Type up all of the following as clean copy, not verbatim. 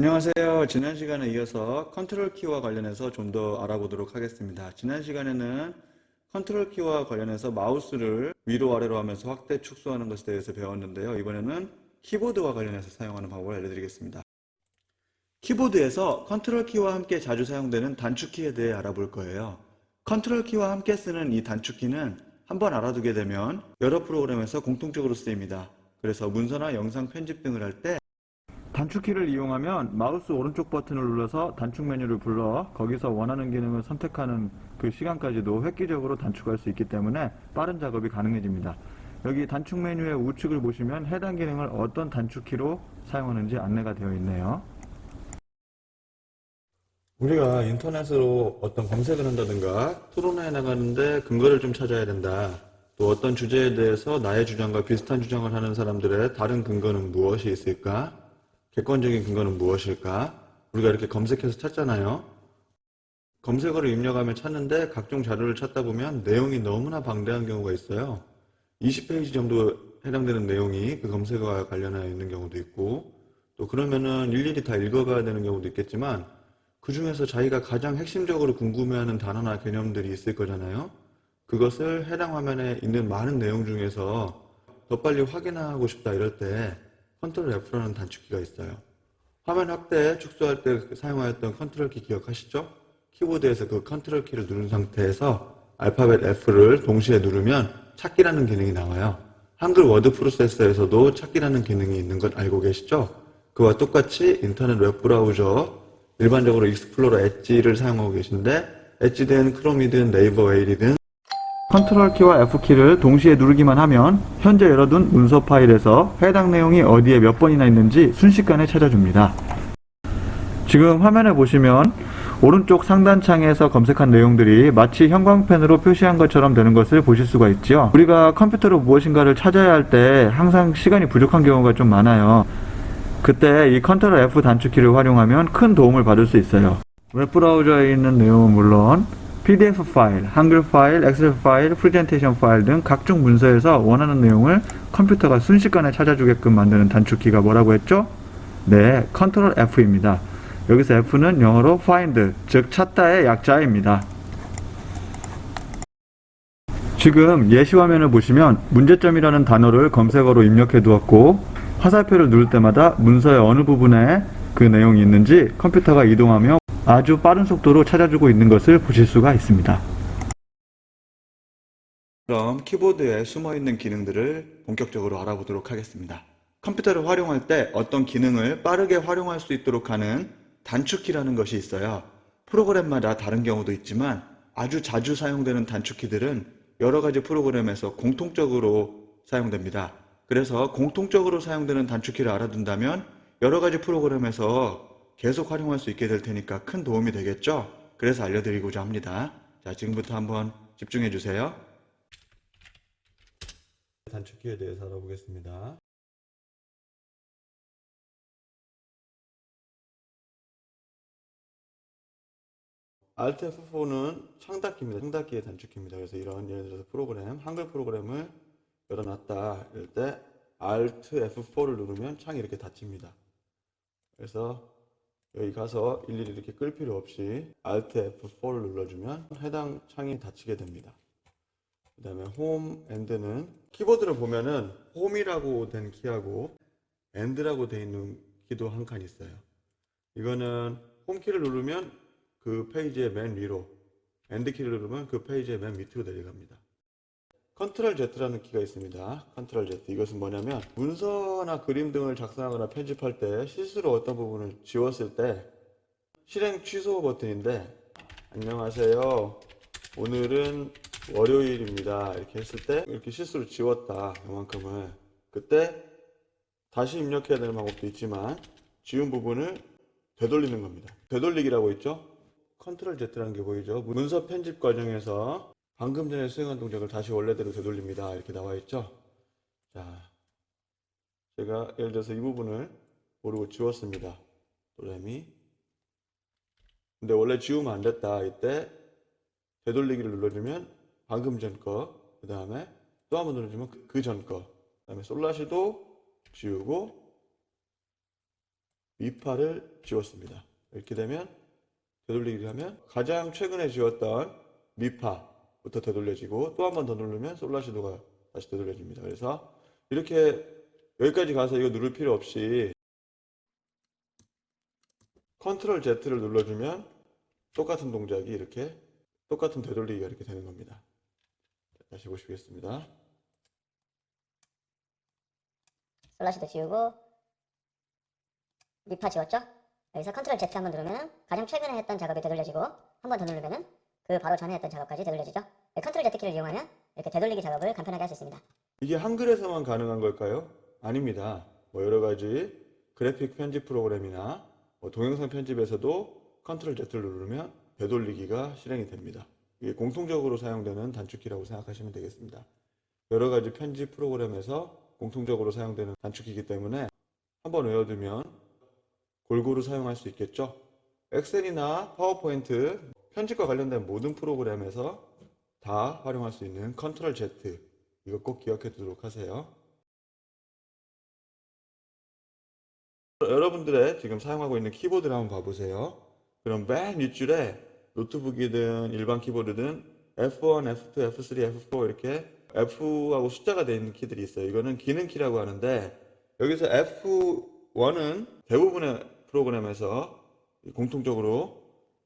안녕하세요. 지난 시간에 이어서 컨트롤 키와 관련해서 좀 더 알아보도록 하겠습니다. 지난 시간에는 컨트롤 키와 관련해서 마우스를 위로 아래로 하면서 확대 축소하는 것에 대해서 배웠는데요. 이번에는 키보드와 관련해서 사용하는 방법을 알려드리겠습니다. 키보드에서 컨트롤 키와 함께 자주 사용되는 단축키에 대해 알아볼 거예요. 컨트롤 키와 함께 쓰는 이 단축키는 한번 알아두게 되면 여러 프로그램에서 공통적으로 쓰입니다. 그래서 문서나 영상 편집 등을 할때 단축키를 이용하면 마우스 오른쪽 버튼을 눌러서 단축 메뉴를 불러 거기서 원하는 기능을 선택하는 그 시간까지도 획기적으로 단축할 수 있기 때문에 빠른 작업이 가능해집니다. 여기 단축 메뉴의 우측을 보시면 해당 기능을 어떤 단축키로 사용하는지 안내가 되어 있네요. 우리가 인터넷으로 어떤 검색을 한다든가 토론회 나가는데 근거를 좀 찾아야 된다. 또 어떤 주제에 대해서 나의 주장과 비슷한 주장을 하는 사람들의 다른 근거는 무엇이 있을까? 객관적인 근거는 무엇일까? 우리가 이렇게 검색해서 찾잖아요. 검색어를 입력하면 찾는데 각종 자료를 찾다 보면 내용이 너무나 방대한 경우가 있어요. 20페이지 정도 해당되는 내용이 그 검색어와 관련하여 있는 경우도 있고, 또 그러면은 일일이 다 읽어가야 되는 경우도 있겠지만 그 중에서 자기가 가장 핵심적으로 궁금해하는 단어나 개념들이 있을 거잖아요. 그것을 해당 화면에 있는 많은 내용 중에서 더 빨리 확인하고 싶다 이럴 때 컨트롤 F라는 단축키가 있어요. 화면 확대, 축소할 때 사용하였던 컨트롤 키 기억하시죠? 키보드에서 그 컨트롤 키를 누른 상태에서 알파벳 F를 동시에 누르면 찾기라는 기능이 나와요. 한글 워드 프로세서에서도 찾기라는 기능이 있는 건 알고 계시죠? 그와 똑같이 인터넷 웹브라우저, 일반적으로 익스플로러 엣지를 사용하고 계신데 엣지든 크롬이든 네이버 웨일이든 컨트롤 키와 F키를 동시에 누르기만 하면 현재 열어둔 문서 파일에서 해당 내용이 어디에 몇 번이나 있는지 순식간에 찾아줍니다. 지금 화면에 보시면 오른쪽 상단 창에서 검색한 내용들이 마치 형광펜으로 표시한 것처럼 되는 것을 보실 수가 있죠. 우리가 컴퓨터로 무엇인가를 찾아야 할 때 항상 시간이 부족한 경우가 좀 많아요. 그때 이 컨트롤 F 단축키를 활용하면 큰 도움을 받을 수 있어요. 웹브라우저에 있는 내용은 물론 PDF 파일, 한글 파일, 엑셀 파일, 프레젠테이션 파일 등 각종 문서에서 원하는 내용을 컴퓨터가 순식간에 찾아주게끔 만드는 단축키가 뭐라고 했죠? 네, 컨트롤 F입니다. 여기서 F는 영어로 find, 즉 찾다의 약자입니다. 지금 예시 화면을 보시면 문제점이라는 단어를 검색어로 입력해 두었고 화살표를 누를 때마다 문서의 어느 부분에 그 내용이 있는지 컴퓨터가 이동하며 아주 빠른 속도로 찾아주고 있는 것을 보실 수가 있습니다. 그럼 키보드에 숨어있는 기능들을 본격적으로 알아보도록 하겠습니다. 컴퓨터를 활용할 때 어떤 기능을 빠르게 활용할 수 있도록 하는 단축키라는 것이 있어요. 프로그램마다 다른 경우도 있지만 아주 자주 사용되는 단축키들은 여러 가지 프로그램에서 공통적으로 사용됩니다. 그래서 공통적으로 사용되는 단축키를 알아둔다면 여러 가지 프로그램에서 계속 활용할 수 있게 될 테니까 큰 도움이 되겠죠? 그래서 알려드리고자 합니다. 자, 지금부터 한번 집중해 주세요. 단축키에 대해서 알아보겠습니다. Alt F4는 창닫기입니다. 창닫기의 단축키입니다. 그래서 이런 예를 들어서 프로그램, 한글 프로그램을 열어놨다 이럴 때 Alt F4를 누르면 창이 이렇게 닫힙니다. 그래서 여기 가서 일일이 이렇게 끌 필요 없이 Alt F4를 눌러주면 해당 창이 닫히게 됩니다. 그 다음에 홈, 엔드는 키보드를 보면은 홈이라고 된 키하고 엔드라고 되어 있는 키도 한 칸 있어요. 이거는 홈키를 누르면 그 페이지의 맨 위로, 엔드키를 누르면 그 페이지의 맨 밑으로 내려갑니다. 컨트롤 Z라는 키가 있습니다. 컨트롤 Z. 이것은 뭐냐면 문서나 그림 등을 작성하거나 편집할 때 실수로 어떤 부분을 지웠을 때 실행 취소 버튼인데 안녕하세요. 오늘은 월요일입니다. 이렇게 했을 때 이렇게 실수로 지웠다. 이만큼을. 그때 다시 입력해야 되는 방법도 있지만 지운 부분을 되돌리는 겁니다. 되돌리기라고 있죠? 컨트롤 Z라는 게 보이죠? 문서 편집 과정에서 방금 전에 수행한 동작을 다시 원래대로 되돌립니다. 이렇게 나와 있죠? 자, 제가 예를 들어서 이 부분을 모르고 지웠습니다. 도레미. 근데 원래 지우면 안 됐다. 이때 되돌리기를 눌러주면 방금 전 거, 그 다음에 또 한 번 눌러주면 그 전 거, 그 다음에 솔라시도 지우고 미파를 지웠습니다. 이렇게 되면 되돌리기를 하면 가장 최근에 지웠던 미파부터 되돌려지고 또 한 번 더 누르면 솔라시도가 다시 되돌려집니다. 그래서 이렇게 여기까지 가서 이거 누를 필요 없이 컨트롤 Z를 눌러주면 똑같은 동작이 이렇게 똑같은 되돌리기가 이렇게 되는 겁니다. 다시 보시겠습니다. 솔라시도 지우고 미파 지웠죠? 여기서 컨트롤 Z 한번 누르면 가장 최근에 했던 작업이 되돌려지고 한 번 더 누르면은 그 바로 전에 했던 작업까지 되돌려지죠. 컨트롤 Z 키를 이용하면 이렇게 되돌리기 작업을 간편하게 할 수 있습니다. 이게 한글에서만 가능한 걸까요? 아닙니다. 여러 가지 그래픽 편집 프로그램이나 동영상 편집에서도 컨트롤 Z를 누르면 되돌리기가 실행이 됩니다. 이게 공통적으로 사용되는 단축키라고 생각하시면 되겠습니다. 여러 가지 편집 프로그램에서 공통적으로 사용되는 단축키이기 때문에 한번 외워두면 골고루 사용할 수 있겠죠. 엑셀이나 파워포인트, 편집과 관련된 모든 프로그램에서 다 활용할 수 있는 컨트롤 Z, 이거 꼭 기억해 두도록 하세요. 여러분들의 지금 사용하고 있는 키보드를 한번 봐보세요. 그럼 맨 윗줄에 노트북이든 일반 키보드든 F1, F2, F3, F4 이렇게 F하고 숫자가 되어 있는 키들이 있어요. 이거는 기능키라고 하는데 여기서 F1은 대부분의 프로그램에서 공통적으로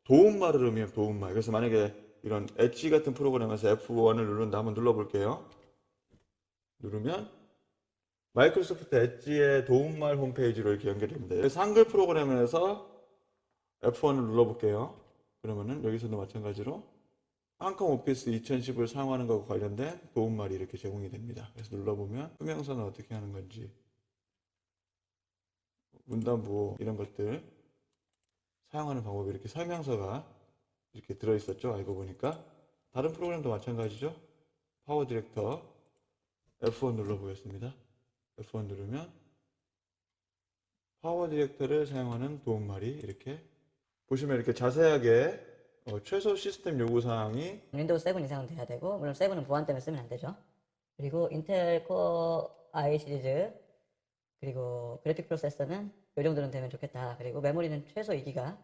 도움말을 의미해요. 도움말. 그래서 만약에 이런 엣지 같은 프로그램에서 F1을 누른다 한번 눌러볼게요. 누르면 마이크로소프트 엣지의 도움말 홈페이지로 이렇게 연결됩니다. 그래서 한글 프로그램에서 F1을 눌러볼게요. 그러면은 여기서도 마찬가지로 한컴 오피스 2010을 사용하는 것과 관련된 도움말이 이렇게 제공이 됩니다. 그래서 눌러보면 투명선은 어떻게 하는 건지, 문단부 이런 것들 사용하는 방법이 이렇게 설명서가 이렇게 들어있었죠. 알고 보니까 다른 프로그램도 마찬가지죠. 파워 디렉터 F1 눌러보겠습니다. F1 누르면 파워 디렉터를 사용하는 도움말이 이렇게 보시면 이렇게 자세하게 최소 시스템 요구사항이 윈도우 7 이상은 돼야 되고, 물론 7은 보안 때문에 쓰면 안 되죠. 그리고 인텔 코어 i 시리즈, 그리고 그래픽 프로세서는 이 정도는 되면 좋겠다. 그리고 메모리는 최소 2기가,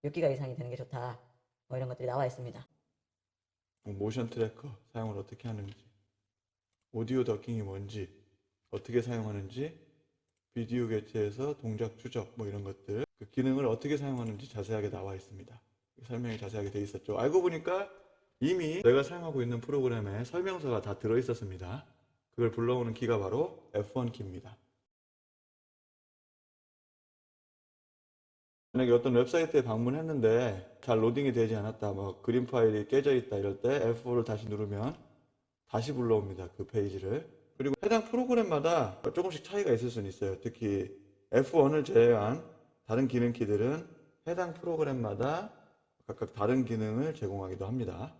6기가 이상이 되는 게 좋다. 이런 것들이 나와 있습니다. 모션 트래커 사용을 어떻게 하는지, 오디오 더킹이 뭔지, 어떻게 사용하는지, 비디오 개체에서 동작 추적 이런 것들, 그 기능을 어떻게 사용하는지 자세하게 나와 있습니다. 설명이 자세하게 돼 있었죠. 알고 보니까 이미 내가 사용하고 있는 프로그램에 설명서가 다 들어 있었습니다. 그걸 불러오는 키가 바로 F1 키입니다. 만약에 어떤 웹사이트에 방문했는데 잘 로딩이 되지 않았다, 그림 파일이 깨져 있다 이럴 때 F4를 다시 누르면 다시 불러옵니다. 그 페이지를. 그리고 해당 프로그램마다 조금씩 차이가 있을 수는 있어요. 특히 F1을 제외한 다른 기능 키들은 해당 프로그램마다 각각 다른 기능을 제공하기도 합니다.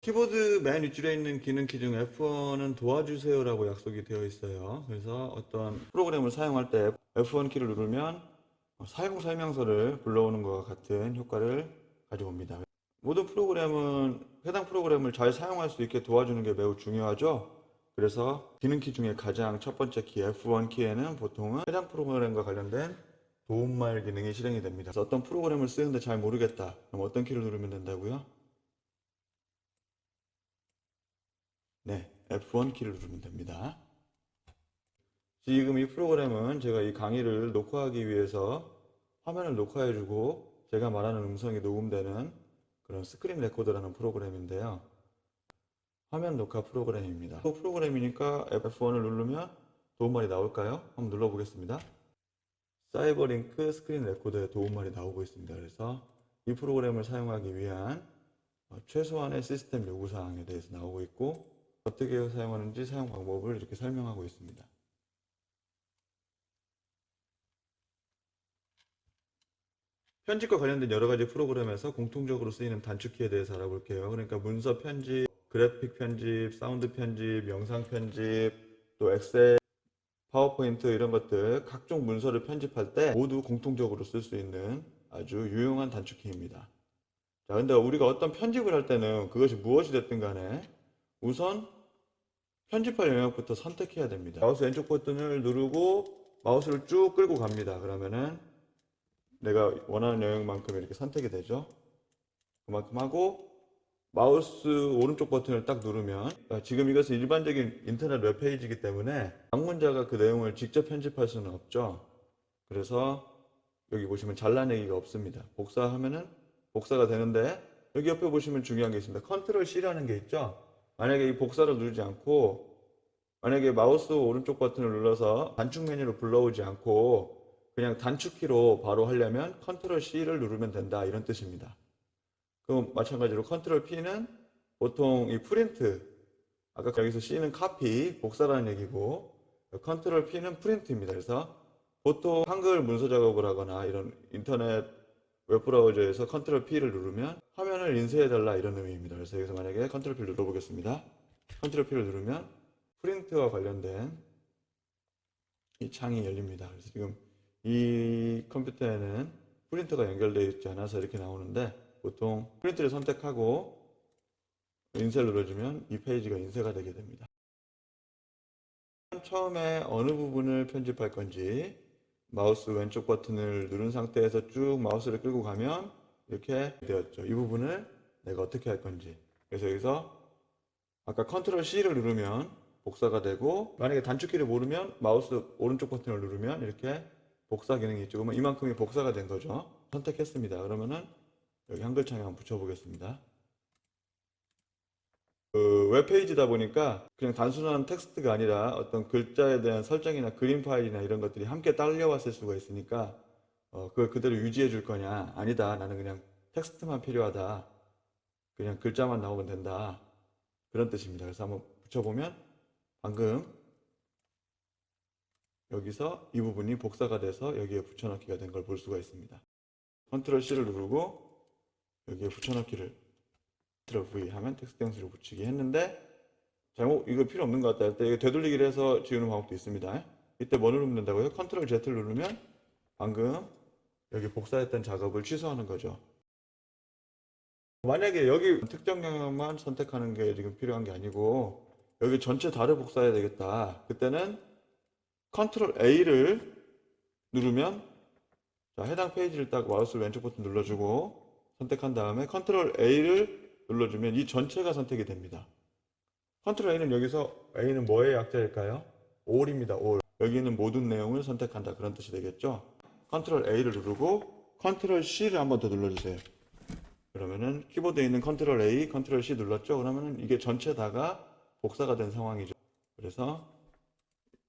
키보드 맨 윗줄에 있는 기능 키 중 F1은 도와주세요라고 약속이 되어 있어요. 그래서 어떤 프로그램을 사용할 때 F1 키를 누르면 사용 설명서를 불러오는 것과 같은 효과를 가져옵니다. 모든 프로그램은 해당 프로그램을 잘 사용할 수 있게 도와주는 게 매우 중요하죠. 그래서 기능 키 중에 가장 첫 번째 키 F1 키에는 보통은 해당 프로그램과 관련된 도움말 기능이 실행이 됩니다. 그래서 어떤 프로그램을 쓰는데 잘 모르겠다. 그럼 어떤 키를 누르면 된다고요? 네, F1 키를 누르면 됩니다. 지금 이 프로그램은 제가 이 강의를 녹화하기 위해서 화면을 녹화해주고 제가 말하는 음성이 녹음되는 그런 스크린 레코더라는 프로그램인데요. 화면 녹화 프로그램입니다. 또 프로그램이니까 F1을 누르면 도움말이 나올까요? 한번 눌러보겠습니다. 사이버링크 스크린 레코더의 도움말이 나오고 있습니다. 그래서 이 프로그램을 사용하기 위한 최소한의 시스템 요구사항에 대해서 나오고 있고 어떻게 사용하는지 사용 방법을 이렇게 설명하고 있습니다. 편집과 관련된 여러 가지 프로그램에서 공통적으로 쓰이는 단축키에 대해서 알아볼게요. 그러니까 문서 편집, 그래픽 편집, 사운드 편집, 영상 편집, 또 엑셀, 파워포인트 이런 것들 각종 문서를 편집할 때 모두 공통적으로 쓸 수 있는 아주 유용한 단축키입니다. 자, 근데 우리가 어떤 편집을 할 때는 그것이 무엇이 됐든 간에 우선 편집할 영역부터 선택해야 됩니다. 마우스 왼쪽 버튼을 누르고 마우스를 쭉 끌고 갑니다. 그러면은 내가 원하는 영역만큼 이렇게 선택이 되죠. 그만큼 하고 마우스 오른쪽 버튼을 딱 누르면 지금 이것은 일반적인 인터넷 웹페이지이기 때문에 방문자가 그 내용을 직접 편집할 수는 없죠. 그래서 여기 보시면 잘라내기가 없습니다. 복사하면은 복사가 되는데 여기 옆에 보시면 중요한 게 있습니다. 컨트롤 C라는 게 있죠. 만약에 이 복사를 누르지 않고 만약에 마우스 오른쪽 버튼을 눌러서 단축 메뉴로 불러오지 않고 그냥 단축키로 바로 하려면 컨트롤 C를 누르면 된다 이런 뜻입니다. 그럼 마찬가지로 컨트롤 P는 보통 이 프린트 아까 여기서 C는 카피 복사라는 얘기고 컨트롤 P는 프린트입니다. 그래서 보통 한글 문서 작업을 하거나 이런 인터넷 웹브라우저에서 컨트롤 P를 누르면 화면을 인쇄해달라 이런 의미입니다. 그래서 여기서 만약에 컨트롤 P를 눌러보겠습니다. 컨트롤 P를 누르면 프린트와 관련된 이 창이 열립니다. 그래서 지금 이 컴퓨터에는 프린터가 연결되어 있지 않아서 이렇게 나오는데 보통 프린트를 선택하고 인쇄를 눌러주면 이 페이지가 인쇄가 되게 됩니다. 처음에 어느 부분을 편집할 건지 마우스 왼쪽 버튼을 누른 상태에서 쭉 마우스를 끌고 가면 이렇게 되었죠. 이 부분을 내가 어떻게 할 건지. 그래서 여기서 아까 컨트롤 C를 누르면 복사가 되고 만약에 단축키를 모르면 마우스 오른쪽 버튼을 누르면 이렇게 복사 기능이 있죠. 그러면 이만큼이 복사가 된 거죠. 선택했습니다. 그러면은 여기 한글창에 한번 붙여보겠습니다. 웹페이지다 보니까 그냥 단순한 텍스트가 아니라 어떤 글자에 대한 설정이나 그림 파일이나 이런 것들이 함께 딸려왔을 수가 있으니까 그걸 그대로 유지해 줄 거냐 아니다 나는 그냥 텍스트만 필요하다 그냥 글자만 나오면 된다 그런 뜻입니다. 그래서 한번 붙여보면 방금 여기서 이 부분이 복사가 돼서 여기에 붙여넣기가 된 걸 볼 수가 있습니다. 컨트롤 C를 누르고 여기에 붙여넣기를 컨트롤 V 하면 텍스트 형식으로 붙이기 했는데 잘못 이거 필요 없는 것 같다. 이때 되돌리기를 해서 지우는 방법도 있습니다. 이때 뭐 누르면 된다고요? 컨트롤 Z를 누르면 방금 여기 복사했던 작업을 취소하는 거죠. 만약에 여기 특정 영역만 선택하는 게 지금 필요한 게 아니고 여기 전체 다를 복사해야 되겠다. 그때는 컨트롤 A를 누르면 자, 해당 페이지를 딱 마우스 왼쪽 버튼 눌러주고 선택한 다음에 컨트롤 A를 눌러주면 이 전체가 선택이 됩니다. 컨트롤 A는 여기서 A는 뭐의 약자일까요? all입니다. all. 여기 있는 모든 내용을 선택한다 그런 뜻이 되겠죠. 컨트롤 A를 누르고 컨트롤 C를 한번 더 눌러주세요. 그러면은 키보드에 있는 컨트롤 A, 컨트롤 C 눌렀죠. 그러면은 이게 전체 다가 복사가 된 상황이죠. 그래서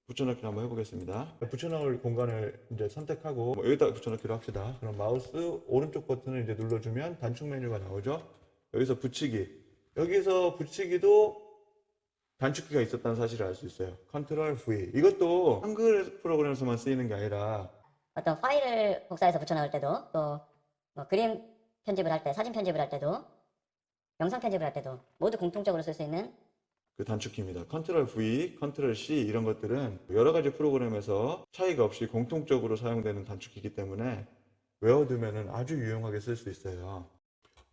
붙여넣기를 한번 해보겠습니다. 붙여넣을 공간을 이제 선택하고 여기다 붙여넣기로 합시다. 그럼 마우스 오른쪽 버튼을 이제 눌러주면 단축 메뉴가 나오죠. 여기서 붙이기. 여기서 붙이기도 단축키가 있었다는 사실을 알 수 있어요. 컨트롤 V. 이것도 한글 프로그램에서만 쓰이는 게 아니라 어떤 파일을 복사해서 붙여넣을 때도 또 뭐 그림 편집을 할 때, 사진 편집을 할 때도 영상 편집을 할 때도 모두 공통적으로 쓸 수 있는 그 단축키입니다. 컨트롤 V, 컨트롤 C 이런 것들은 여러 가지 프로그램에서 차이가 없이 공통적으로 사용되는 단축키이기 때문에 외워두면 아주 유용하게 쓸 수 있어요.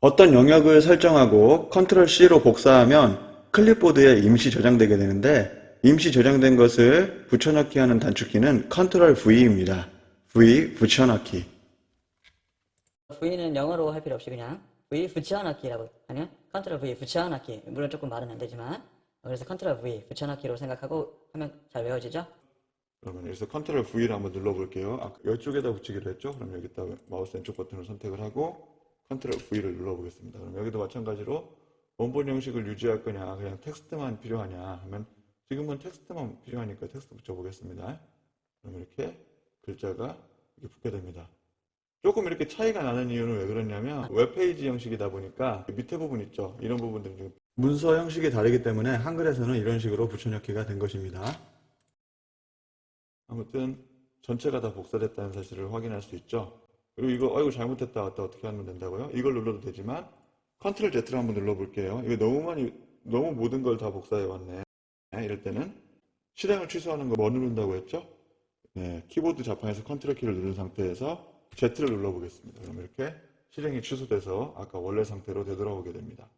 어떤 영역을 설정하고 컨트롤 C로 복사하면 클립보드에 임시 저장되게 되는데 임시 저장된 것을 붙여넣기 하는 단축키는 컨트롤 V입니다. V 붙여넣기. V는 영어로 할 필요 없이 그냥 V 붙여넣기라고 하면 컨트롤 V 붙여넣기. 물론 조금 말은 안 되지만 그래서 컨트롤 V 붙여넣기로 생각하고 하면 잘 외워지죠? 그러면 여기서 컨트롤 V를 한번 눌러볼게요. 아까 이쪽에다 붙이기로 했죠? 그럼 여기다 마우스 왼쪽 버튼을 선택을 하고 컨트롤 V를 눌러보겠습니다. 그럼 여기도 마찬가지로 원본 형식을 유지할 거냐, 그냥 텍스트만 필요하냐 하면 지금은 텍스트만 필요하니까 텍스트 붙여보겠습니다. 그럼 이렇게 글자가 이렇게 붙게 됩니다. 조금 이렇게 차이가 나는 이유는 왜 그러냐면 웹페이지 형식이다 보니까 밑에 부분 있죠? 이런 부분들이 좀 문서 형식이 다르기 때문에 한글에서는 이런 식으로 붙여넣기가 된 것입니다. 아무튼 전체가 다 복사됐다는 사실을 확인할 수 있죠. 그리고 이거 이거 잘못했다 왔다 어떻게 하면 된다고요? 이걸 눌러도 되지만 컨트롤 Z를 한번 눌러볼게요. 이거 너무 모든 걸 다 복사해 왔네. 이럴 때는 실행을 취소하는 거 뭐 누른다고 했죠? 네, 키보드 좌판에서 컨트롤 키를 누른 상태에서 Z를 눌러보겠습니다. 그럼 이렇게 실행이 취소돼서 아까 원래 상태로 되돌아오게 됩니다.